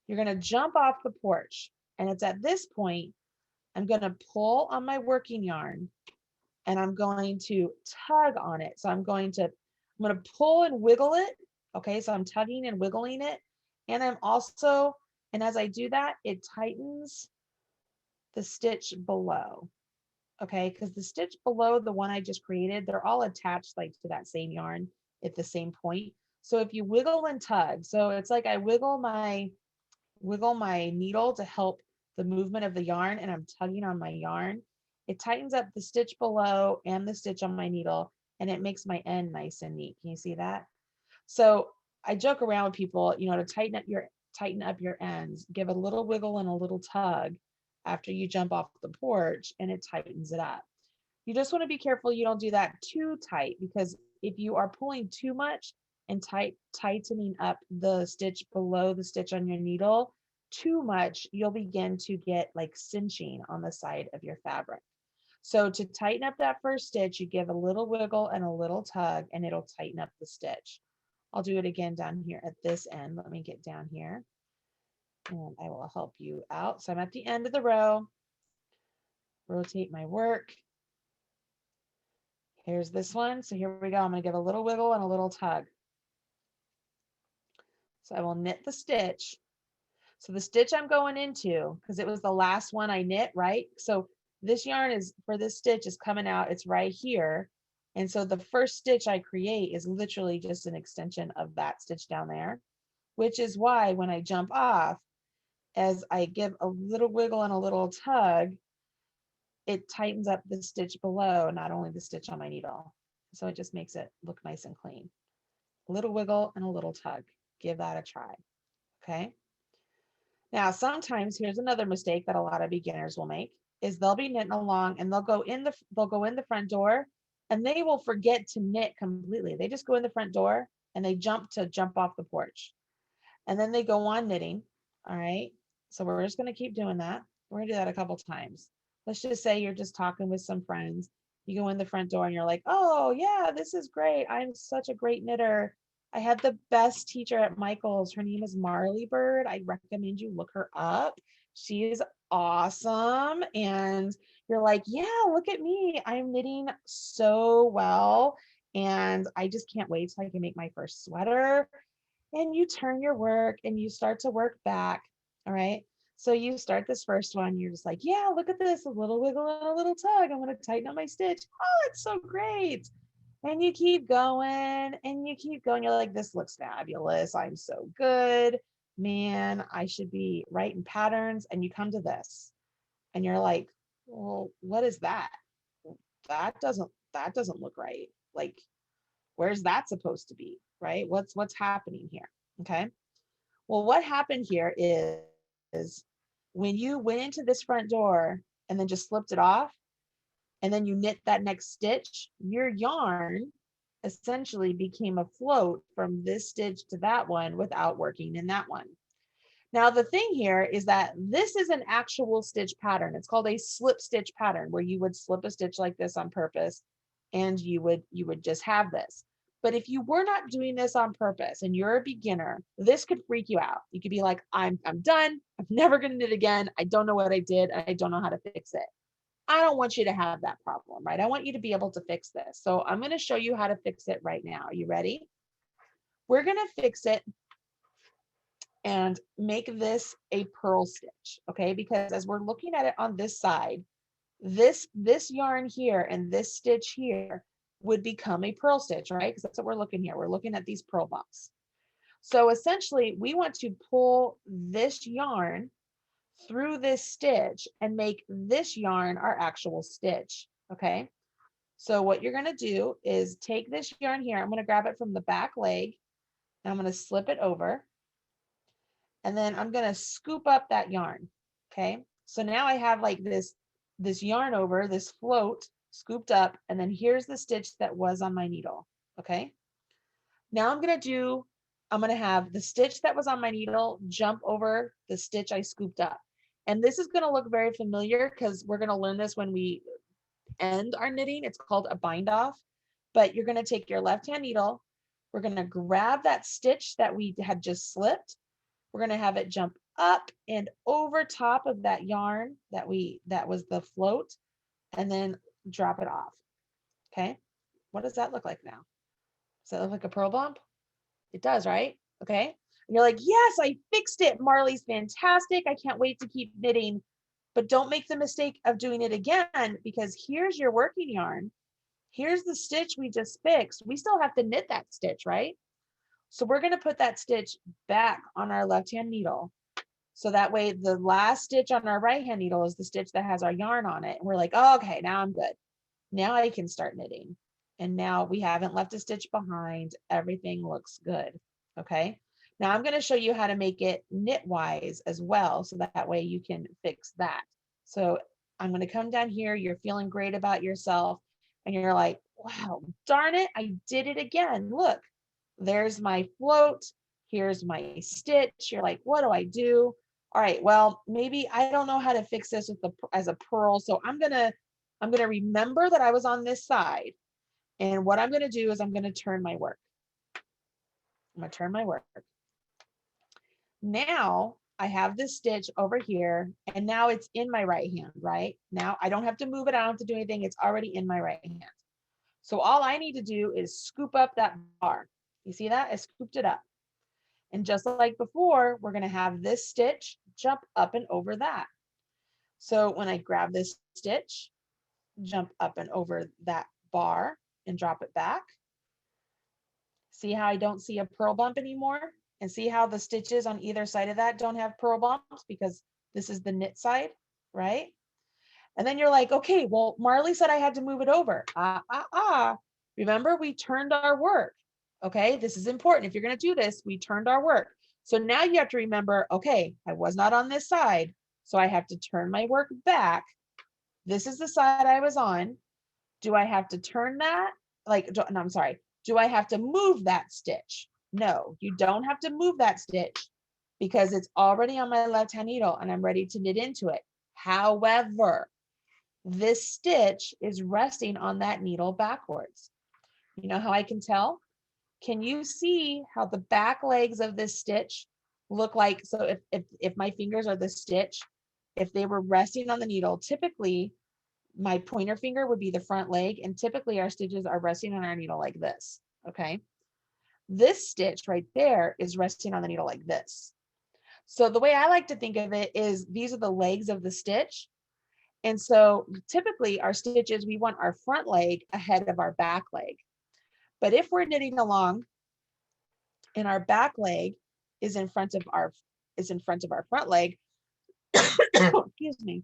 you're going to jump off the porch. And it's at this point, I'm going to pull on my working yarn and I'm going to tug on it. So I'm going to pull and wiggle it. Okay, so I'm tugging and wiggling it. And and as I do that, it tightens the stitch below. Okay, because the stitch below the one I just created, they're all attached like to that same yarn at the same point. So if you wiggle and tug, so it's like I wiggle my needle to help the movement of the yarn and I'm tugging on my yarn. It tightens up the stitch below and the stitch on my needle and it makes my end nice and neat. Can you see that? So I joke around with people, to tighten up your ends, give a little wiggle and a little tug after you jump off the porch and it tightens it up. You just want to be careful you don't do that too tight because if you are pulling too much and tightening up the stitch below the stitch on your needle too much, you'll begin to get like cinching on the side of your fabric. So to tighten up that first stitch, you give a little wiggle and a little tug and it'll tighten up the stitch. I'll do it again down here at this end. Let me get down here and I will help you out. So I'm at the end of the row. Rotate my work. Here's this one. So here we go. I'm going to give a little wiggle and a little tug. So I will knit the stitch. So the stitch I'm going into, because it was the last one I knit, right? So this yarn is, for this stitch is coming out, it's right here. And so the first stitch I create is literally just an extension of that stitch down there, which is why when I jump off, as I give a little wiggle and a little tug, it tightens up the stitch below, not only the stitch on my needle. So it just makes it look nice and clean. A little wiggle and a little tug. Give that a try. Okay. Now, sometimes here's another mistake that a lot of beginners will make is they'll be knitting along and they'll go in the front door and they will forget to knit completely. They just go in the front door and they jump off the porch. And then they go on knitting. All right. So we're just going to keep doing that. We're going to do that a couple times. Let's just say you're just talking with some friends. You go in the front door and you're like, oh, yeah, this is great. I'm such a great knitter. I had the best teacher at Michael's. Her name is Marley Bird. I recommend you look her up. She is awesome. And you're like, yeah, look at me. I'm knitting so well. And I just can't wait till I can make my first sweater. And you turn your work and you start to work back. All right. So you start this first one, you're just like, yeah, look at this, a little wiggle and a little tug. I'm going to tighten up my stitch. Oh, it's so great. And you keep going and you keep going. You're like, this looks fabulous. I'm so good. Man, I should be writing patterns. And you come to this and you're like, well, what is that? That doesn't look right. Like, where's that supposed to be? Right? What's happening here? Okay. Well, what happened here is when you went into this front door and then just slipped it off, and then you knit that next stitch, your yarn essentially became a float from this stitch to that one without working in that one. Now, the thing here is that this is an actual stitch pattern. It's called a slip stitch pattern, where you would slip a stitch like this on purpose and you would just have this. But if you were not doing this on purpose and you're a beginner, this could freak you out. You could be like, I'm done. I'm never going to knit again. I don't know what I did. I don't know how to fix it. I don't want you to have that problem, right? I want you to be able to fix this. So I'm going to show you how to fix it right now. Are you ready? We're going to fix it and make this a purl stitch, okay? Because as we're looking at it on this side, this yarn here and this stitch here would become a purl stitch, right? Because that's what we're looking here. We're looking at these purl bumps. So essentially, we want to pull this yarn through this stitch and make this yarn our actual stitch, okay? So what you're gonna do is take this yarn here. I'm gonna grab it from the back leg and I'm gonna slip it over. And then I'm gonna scoop up that yarn, okay? So now I have like this yarn over, this float scooped up, and then here's the stitch that was on my needle, okay? Now I'm gonna have the stitch that was on my needle jump over the stitch I scooped up. And this is gonna look very familiar because we're gonna learn this when we end our knitting. It's called a bind off, but you're gonna take your left-hand needle, we're gonna grab that stitch that we had just slipped, we're gonna have it jump up and over top of that yarn that was the float, and then drop it off, okay? What does that look like now? Does that look like a purl bump? It does, right? Okay. And you're like, yes, I fixed it. Marley's fantastic. I can't wait to keep knitting. But don't make the mistake of doing it again, because here's your working yarn. Here's the stitch we just fixed. We still have to knit that stitch, right? So we're going to put that stitch back on our left-hand needle. So that way the last stitch on our right-hand needle is the stitch that has our yarn on it. And we're like, oh, okay, now I'm good. Now I can start knitting. And now we haven't left a stitch behind. Everything looks good. Okay. Now I'm going to show you how to make it knitwise as well, so that way you can fix that. So I'm going to come down here. You're feeling great about yourself. And you're like, wow, darn it. I did it again. Look, there's my float. Here's my stitch. You're like, what do I do? All right, well, maybe I don't know how to fix this as a purl. So I'm going to remember that I was on this side. And what I'm going to do is I'm going to turn my work. I'm going to turn my work. Now I have this stitch over here, and now it's in my right hand, right? Now I don't have to move it. I don't have to do anything. It's already in my right hand. So all I need to do is scoop up that bar. You see that? I scooped it up. And just like before, we're going to have this stitch jump up and over that. So when I grab this stitch, jump up and over that bar, and drop it back. See how I don't see a purl bump anymore? And see how the stitches on either side of that don't have purl bumps because this is the knit side, right? And then you're like, okay, well, Marley said I had to move it over. Remember, we turned our work. Okay, this is important. If you're going to do this, we turned our work. So now you have to remember, okay, I was not on this side, so I have to turn my work back. This is the side I was on. Do I have to turn that? No, I'm sorry. Do I have to move that stitch? No, you don't have to move that stitch because it's already on my left-hand needle and I'm ready to knit into it. However, this stitch is resting on that needle backwards. You know how I can tell? Can you see how the back legs of this stitch look like? So if my fingers are the stitch, if they were resting on the needle, typically my pointer finger would be the front leg, and typically our stitches are resting on our needle like this, okay? This stitch right there is resting on the needle like this. So the way I like to think of it is these are the legs of the stitch. And so typically our stitches, we want our front leg ahead of our back leg. But if we're knitting along and our back leg is in front of our front leg, excuse me,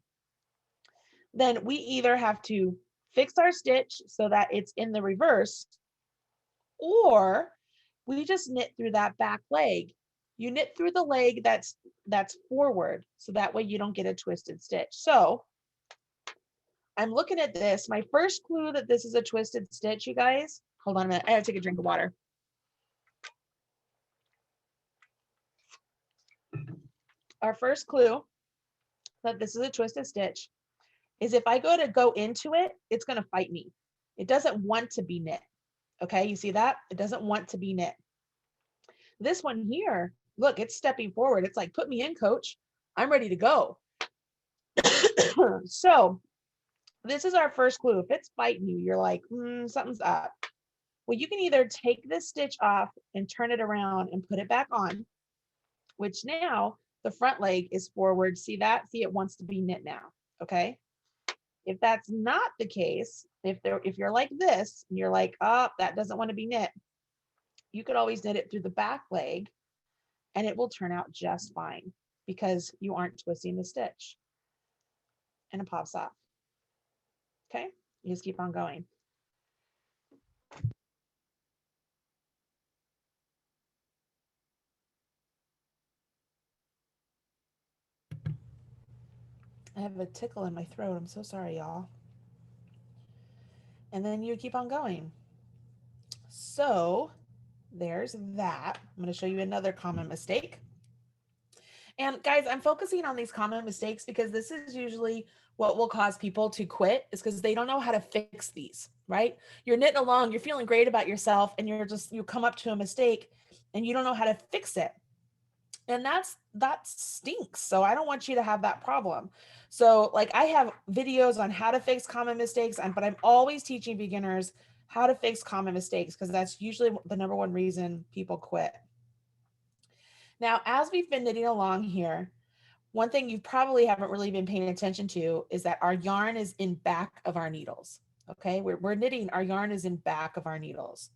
then we either have to fix our stitch so that it's in the reverse, or we just knit through that back leg. You knit through the leg that's forward, so that way you don't get a twisted stitch. So I'm looking at this. My first clue that this is a twisted stitch, you guys, hold on a minute. I gotta take a drink of water. Our first clue that this is a twisted stitch is if I go into it, it's going to fight me. It doesn't want to be knit. Okay, you see that? It doesn't want to be knit. This one here, look, it's stepping forward. It's like, put me in, coach. I'm ready to go. So this is our first clue. If it's fighting you, you're like, something's up. Well, you can either take this stitch off and turn it around and put it back on, which now the front leg is forward. See that? See, it wants to be knit now. Okay. If that's not the case, if you're like this and you're like, oh, that doesn't want to be knit, you could always knit it through the back leg and it will turn out just fine because you aren't twisting the stitch and it pops off. Okay, you just keep on going. I have a tickle in my throat. I'm so sorry, y'all. And then you keep on going. So there's that. I'm going to show you another common mistake. And guys, I'm focusing on these common mistakes because this is usually what will cause people to quit, is because they don't know how to fix these, right? You're knitting along, you're feeling great about yourself, and you come up to a mistake and you don't know how to fix it. And that stinks. So I don't want you to have that problem. So like I have videos on how to fix common mistakes, but I'm always teaching beginners how to fix common mistakes because that's usually the number one reason people quit. Now, as we've been knitting along here, one thing you probably haven't really been paying attention to is that our yarn is in back of our needles. Okay, we're knitting, our yarn is in back of our needles.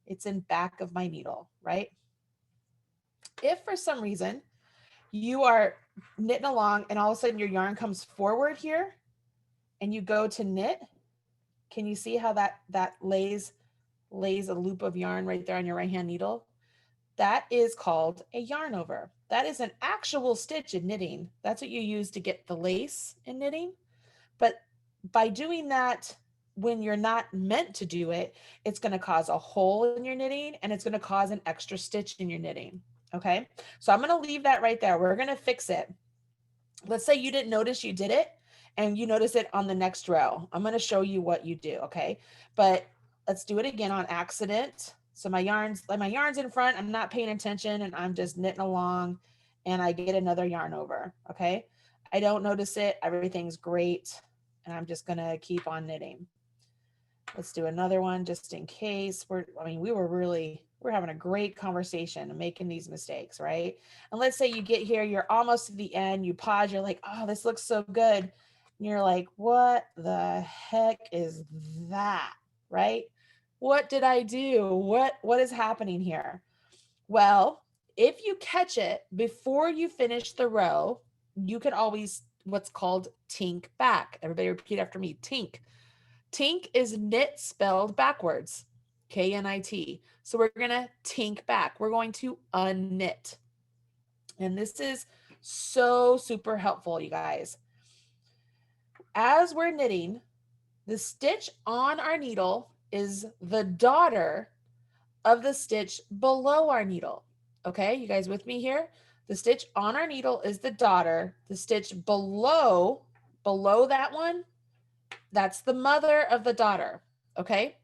It's in back of my needle, right? If for some reason you are knitting along and all of a sudden your yarn comes forward here and you go to knit, can you see how that lays a loop of yarn right there on your right hand needle? That is called a yarn over. That is an actual stitch in knitting. That's what you use to get the lace in knitting. But by doing that when you're not meant to do it, it's going to cause a hole in your knitting and it's going to cause an extra stitch in your knitting. Okay, so I'm going to leave that right there. We're going to fix it. Let's say you didn't notice you did it and you notice it on the next row. I'm going to show you what you do. Okay, but let's do it again on accident. So my yarn's in front, I'm not paying attention and I'm just knitting along and I get another yarn over. Okay, I don't notice it, everything's great, and I'm just gonna keep on knitting. Let's do another one just in case. We're having a great conversation and making these mistakes, right? And let's say you get here, you're almost to the end, you pause, you're like, oh, this looks so good. And you're like, what the heck is that, right? what did I do? What is happening here? Well, if you catch it before you finish the row, you can always what's called tink back. Everybody repeat after me, tink. Tink is knit spelled backwards, K-N-I-T. So we're gonna tink back. We're going to unknit. And this is so super helpful, you guys. As we're knitting, the stitch on our needle is the daughter of the stitch below our needle. Okay, you guys with me here? The stitch on our needle is the daughter. The stitch below that one, that's the mother of the daughter. Okay,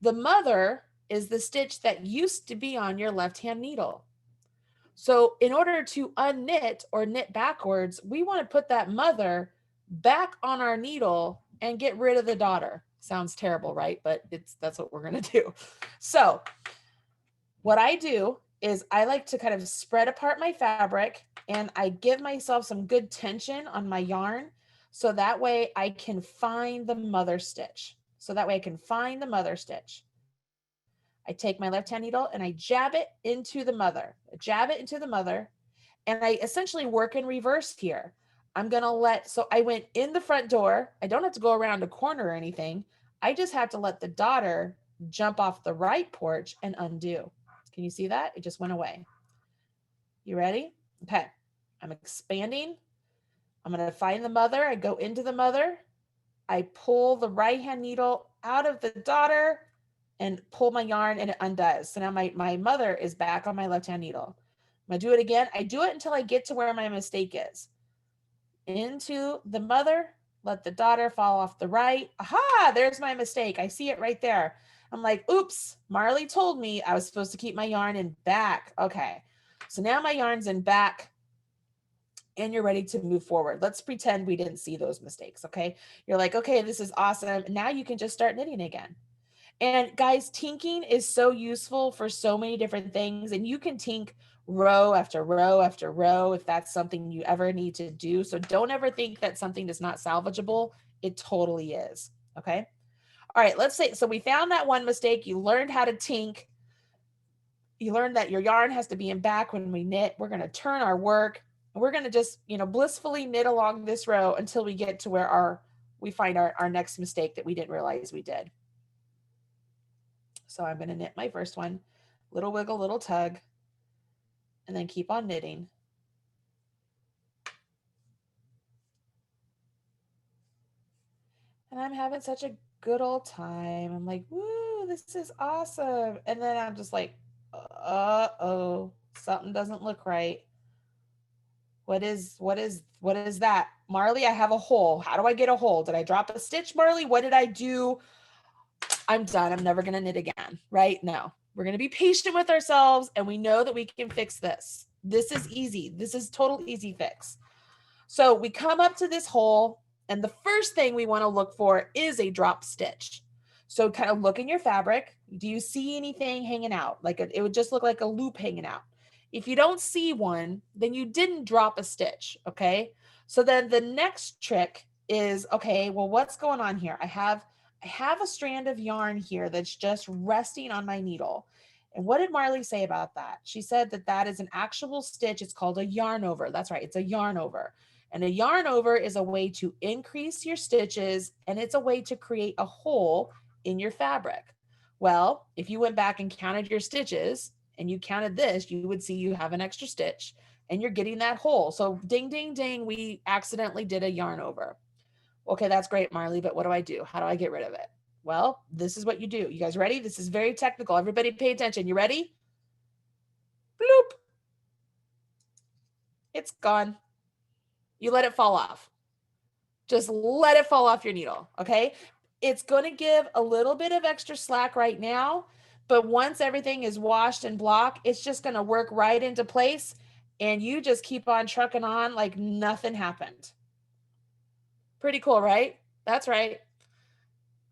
the mother is the stitch that used to be on your left-hand needle. So in order to unknit or knit backwards, we want to put that mother back on our needle and get rid of the daughter. Sounds terrible, right? But that's what we're going to do. So what I do is I like to kind of spread apart my fabric and I give myself some good tension on my yarn. So that way I can find the mother stitch. I take my left-hand needle and I jab it into the mother. And I essentially work in reverse here. So I went in the front door. I don't have to go around a corner or anything. I just have to let the daughter jump off the right porch and undo. Can you see that? It just went away. You ready? Okay. I'm expanding. I'm going to find the mother. I go into the mother. I pull the right-hand needle out of the daughter and pull my yarn and it undoes. So now my mother is back on my left-hand needle. I'm going to do it again. I do it until I get to where my mistake is. Into the mother, let the daughter fall off the right. Aha, there's my mistake. I see it right there. I'm like, oops, Marley told me I was supposed to keep my yarn in back. Okay, so now my yarn's in back and you're ready to move forward. Let's pretend we didn't see those mistakes, okay? You're like, okay, this is awesome. Now you can just start knitting again. And guys, tinking is so useful for so many different things. And you can tink row after row after row if that's something you ever need to do. So don't ever think that something is not salvageable. It totally is, okay? All right, let's say, so we found that one mistake. You learned how to tink. You learned that your yarn has to be in back when we knit. We're going to turn our work. And we're going to just, blissfully knit along this row until we get to where we find our next mistake that we didn't realize we did. So I'm going to knit my first one, little wiggle, little tug, and then keep on knitting. And I'm having such a good old time. I'm like, woo, this is awesome. And then I'm just like, uh-oh, something doesn't look right. What is that? Marley, I have a hole. How do I get a hole? Did I drop a stitch, Marley? What did I do? I'm done. I'm never going to knit again, right? No, we're going to be patient with ourselves and we know that we can fix this. This is easy. This is total easy fix. So we come up to this hole and the first thing we want to look for is a drop stitch. So kind of look in your fabric. Do you see anything hanging out? It would just look like a loop hanging out. If you don't see one, then you didn't drop a stitch, okay? So then the next trick is, okay, well, what's going on here? I have a strand of yarn here that's just resting on my needle. And what did Marley say about that? She said that that is an actual stitch. It's called a yarn over. That's right, it's a yarn over. And a yarn over is a way to increase your stitches and it's a way to create a hole in your fabric. Well, if you went back and counted your stitches and you counted this, you would see you have an extra stitch and you're getting that hole. So ding, ding, ding, we accidentally did a yarn over. Okay, that's great, Marley, but what do I do? How do I get rid of it? Well, this is what you do. You guys ready? This is very technical. Everybody pay attention. You ready? Bloop. It's gone. You let it fall off. Just let it fall off your needle, okay? It's going to give a little bit of extra slack right now, but once everything is washed and blocked, it's just going to work right into place and you just keep on trucking on like nothing happened. Pretty cool, right? That's right.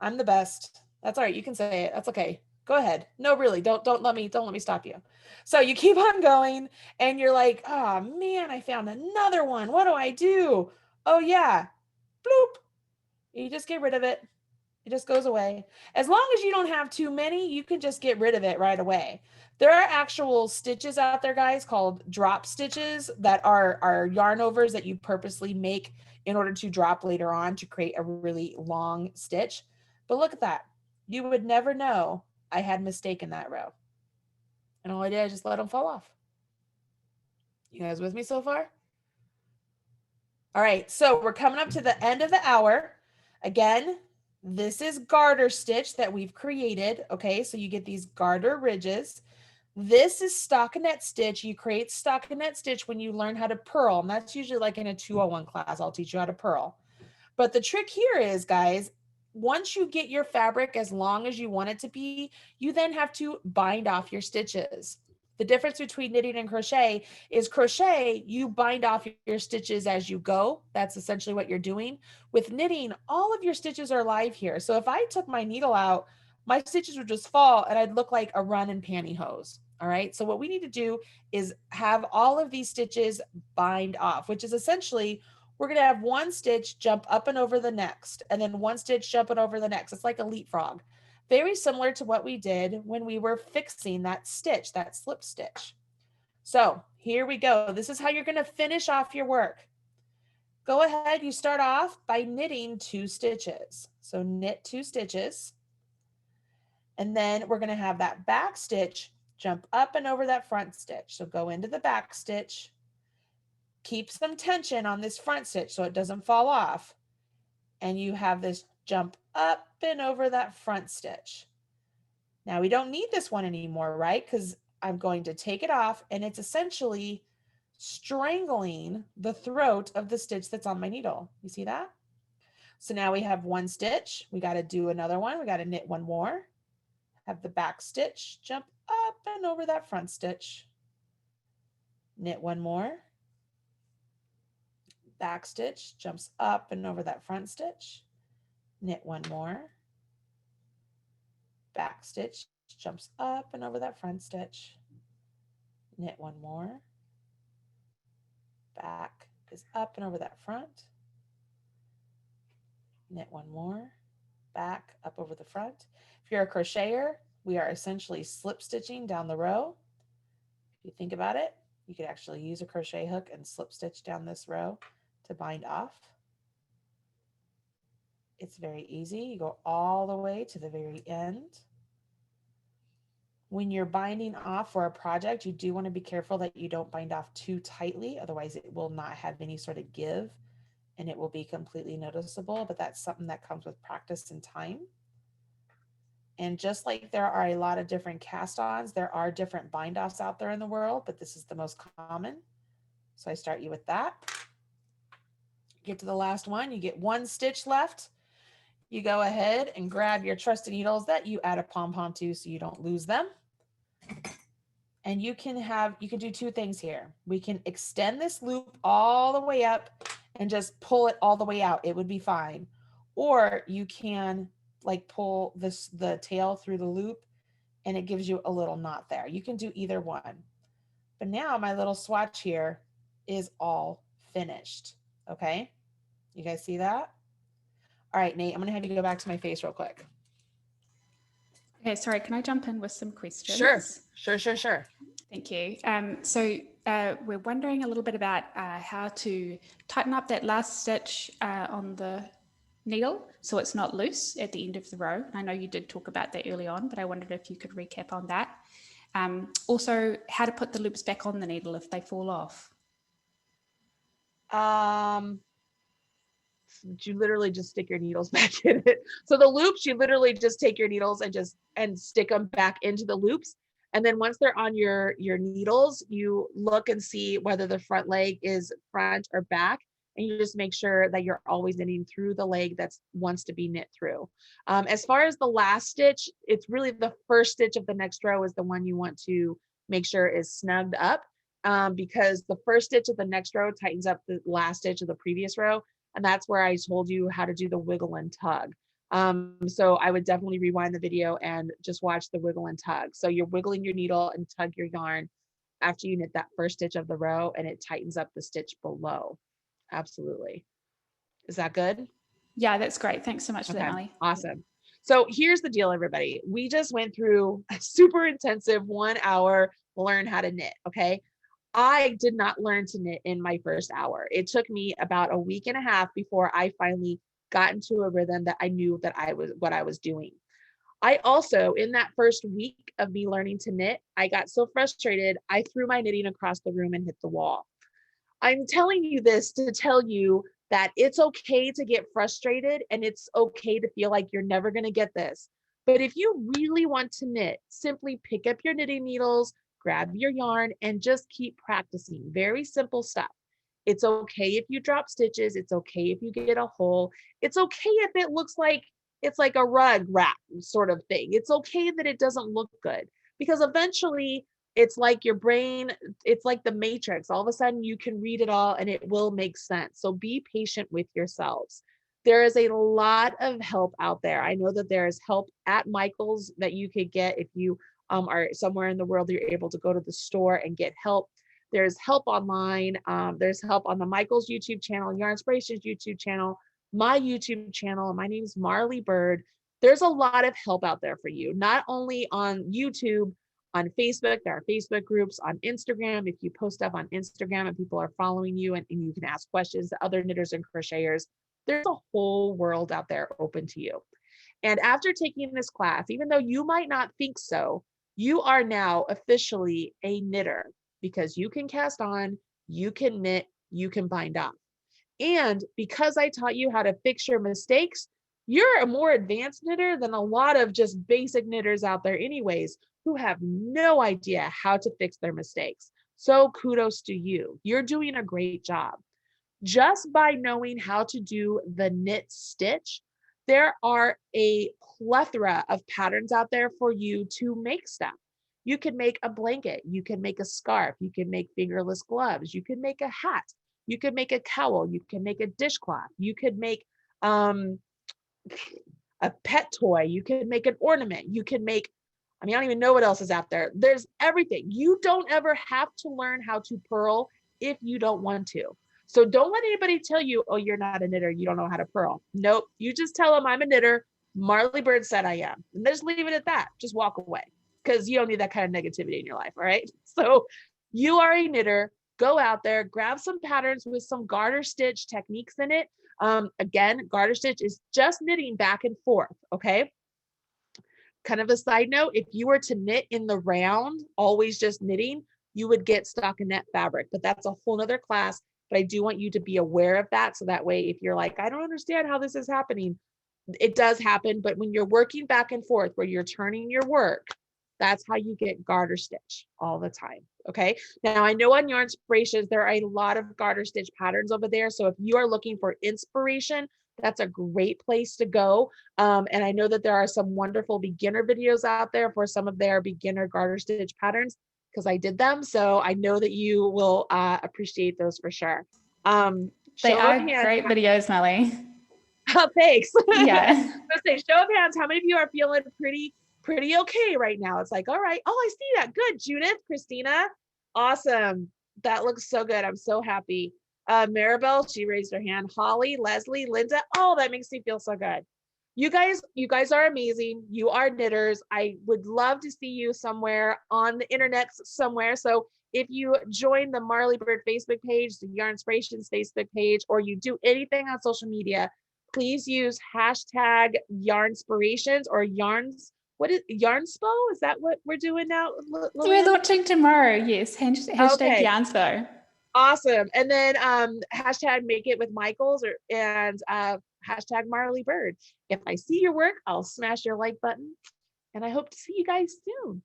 I'm the best. That's all right. You can say it. That's okay. Go ahead. No, really, don't let me stop you. So you keep on going and you're like, oh man, I found another one. What do I do? Oh yeah. Bloop. You just get rid of it. It just goes away. As long as you don't have too many, you can just get rid of it right away. There are actual stitches out there, guys, called drop stitches that are yarn overs that you purposely make in order to drop later on to create a really long stitch. But look at that. You would never know I had mistaken that row. And all I did is just let them fall off. You guys with me so far? All right, so we're coming up to the end of the hour. Again, this is garter stitch that we've created. Okay, so you get these garter ridges. This is stockinette stitch. You create stockinette stitch when you learn how to purl. And that's usually like in a 201 class, I'll teach you how to purl. But the trick here is, guys, once you get your fabric as long as you want it to be, you then have to bind off your stitches. The difference between knitting and crochet is crochet, you bind off your stitches as you go. That's essentially what you're doing. With knitting, all of your stitches are live here. So if I took my needle out, my stitches would just fall and I'd look like a run in pantyhose. All right. So what we need to do is have all of these stitches bind off, which is essentially we're going to have one stitch jump up and over the next, and then one stitch jumping over the next. It's like a leapfrog. Very similar to what we did when we were fixing that stitch, that slip stitch. So here we go. This is how you're going to finish off your work. Go ahead. You start off by knitting 2 stitches. So knit 2 stitches. And then we're going to have that back stitch jump up and over that front stitch. So go into the back stitch. Keep some tension on this front stitch so it doesn't fall off. And you have this jump up and over that front stitch. Now we don't need this one anymore, right? Because I'm going to take it off and it's essentially strangling the throat of the stitch that's on my needle. You see that? So now we have one stitch. We got to do another one. We got to knit one more. Have the back stitch jump up and over that front stitch. Knit one more. Back stitch jumps up and over that front stitch. Knit one more. Back stitch jumps up and over that front stitch. Knit one more. Back is up and over that front. Knit one more. Back up over the front. If you're a crocheter, we are essentially slip stitching down the row. If you think about it, you could actually use a crochet hook and slip stitch down this row to bind off. It's very easy. You go all the way to the very end. When you're binding off for a project, you do want to be careful that you don't bind off too tightly. Otherwise, it will not have any sort of give and it will be completely noticeable. But that's something that comes with practice and time. And just like there are a lot of different cast-ons, there are different bind-offs out there in the world, but this is the most common. So I start you with that. Get to the last one, you get one stitch left. You go ahead and grab your trusty needles that you add a pom-pom to so you don't lose them. And you can do 2 things here. We can extend this loop all the way up and just pull it all the way out. It would be fine. Or you can like pull the tail through the loop and it gives you a little knot there. You can do either one. But now my little swatch here is all finished. Okay. You guys see that? All right, Nate, I'm going to have you go back to my face real quick. Okay, sorry, can I jump in with some questions? Sure. Thank you. We're wondering a little bit about how to tighten up that last stitch on the needle so it's not loose at the end of the row. I know you did talk about that early on, but I wondered if you could recap on that. Also, how to put the loops back on the needle if they fall off. You literally just stick your needles back in it. So the loops, you literally just take your needles and stick them back into the loops. And then once they're on your needles, you look and see whether the front leg is front or back. And you just make sure that you're always knitting through the leg that wants to be knit through. As far as the last stitch, it's really the first stitch of the next row is the one you want to make sure is snugged up, because the first stitch of the next row tightens up the last stitch of the previous row. And that's where I told you how to do the wiggle and tug. So I would definitely rewind the video and just watch the wiggle and tug. So you're wiggling your needle and tug your yarn after you knit that first stitch of the row and it tightens up the stitch below. Absolutely. Is that good? Yeah, that's great. Thanks so much for that, Molly. Awesome. So here's the deal, everybody. We just went through a super intensive 1 hour learn how to knit. Okay. I did not learn to knit in my first hour. It took me about a week and a half before I finally got into a rhythm that I knew that I was what I was doing. I also, in that first week of me learning to knit, I got so frustrated, I threw my knitting across the room and hit the wall. I'm telling you this to tell you that it's okay to get frustrated and it's okay to feel like you're never going to get this. But if you really want to knit, simply pick up your knitting needles, grab your yarn, and just keep practicing. Very simple stuff. It's okay if you drop stitches. It's okay if you get a hole. It's okay if it looks like it's like a rug wrap sort of thing. It's okay that it doesn't look good because eventually it's like your brain, it's like the matrix. All of a sudden you can read it all and it will make sense. So be patient with yourselves. There is a lot of help out there. I know that there is help at Michael's that you could get if you are somewhere in the world, you're able to go to the store and get help. There's help online. There's help on the Michael's YouTube channel, Yarn Inspirations YouTube channel, my YouTube channel. My name is Marley Bird. There's a lot of help out there for you, not only on YouTube, on Facebook, there are Facebook groups, on Instagram. If you post up on Instagram and people are following you and you can ask questions to other knitters and crocheters, there's a whole world out there open to you. And after taking this class, even though you might not think so, you are now officially a knitter because you can cast on, you can knit, you can bind off. And because I taught you how to fix your mistakes, you're a more advanced knitter than a lot of just basic knitters out there anyways, who have no idea how to fix their mistakes. So kudos to you. You're doing a great job. Just by knowing how to do the knit stitch, there are a plethora of patterns out there for you to make stuff. You can make a blanket, you can make a scarf, you can make fingerless gloves, you can make a hat, you could make a cowl, you can make a dishcloth, you could make a pet toy, you could make an ornament, you can make, I don't even know what else is out there. There's everything. You don't ever have to learn how to purl if you don't want to. So don't let anybody tell you, oh, you're not a knitter, you don't know how to purl. Nope, you just tell them I'm a knitter. Marley Bird said I am. And just leave it at that. Just walk away because you don't need that kind of negativity in your life, all right? So you are a knitter. Go out there, grab some patterns with some garter stitch techniques in it. Again, garter stitch is just knitting back and forth, okay? Kind of a side note, if you were to knit in the round, always just knitting, you would get stockinette fabric, but that's a whole nother class. But I do want you to be aware of that. So that way, if you're like, I don't understand how this is happening, it does happen. But when you're working back and forth, where you're turning your work, that's how you get garter stitch all the time. Okay. Now I know on Yarn Inspirations, there are a lot of garter stitch patterns over there. So if you are looking for inspiration, that's a great place to go. And I know that there are some wonderful beginner videos out there for some of their beginner garter stitch patterns because I did them. So I know that you will appreciate those for sure. They are great videos, Melly. Oh, thanks. Yeah. Let's say show of hands. How many of you are feeling pretty okay right now? It's like, all right. Oh, I see that. Good. Judith, Christina. Awesome. That looks so good. I'm so happy. Maribel, she raised her hand. Holly, Leslie, Linda. Oh, that makes me feel so good. You guys are amazing. You are knitters. I would love to see you somewhere on the internet somewhere. So if you join the Marley Bird Facebook page, the Yarn Inspirations Facebook page, or you do anything on social media, please use hashtag Yarnspirations or yarns. What is Yarnspo? Is that what we're doing now? We're launching tomorrow. Yes. Hashtag okay. Yarnspo. Awesome. And then hashtag make it with Michaels and hashtag Marley Bird. If I see your work, I'll smash your like button. And I hope to see you guys soon.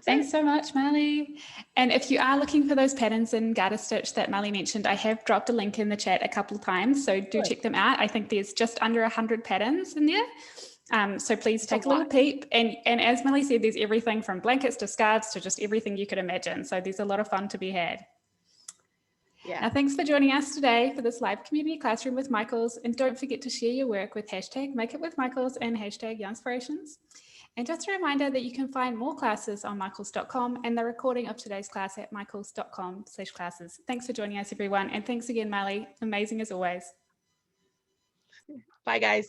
Thanks so much, Marley. And if you are looking for those patterns in garter stitch that Marley mentioned, I have dropped a link in the chat a couple of times, so do check them out. I think there's just under 100 patterns in there. So please take a little peep. And as Marley said, there's everything from blankets to scarves to just everything you could imagine. So there's a lot of fun to be had. Yeah. Now, thanks for joining us today for this live community classroom with Michaels. And don't forget to share your work with hashtag Make It With Michaels and hashtag Yarnspirations. And just a reminder that you can find more classes on michaels.com and the recording of today's class at michaels.com/classes. Thanks for joining us, everyone. And thanks again, Marley. Amazing as always. Bye, guys.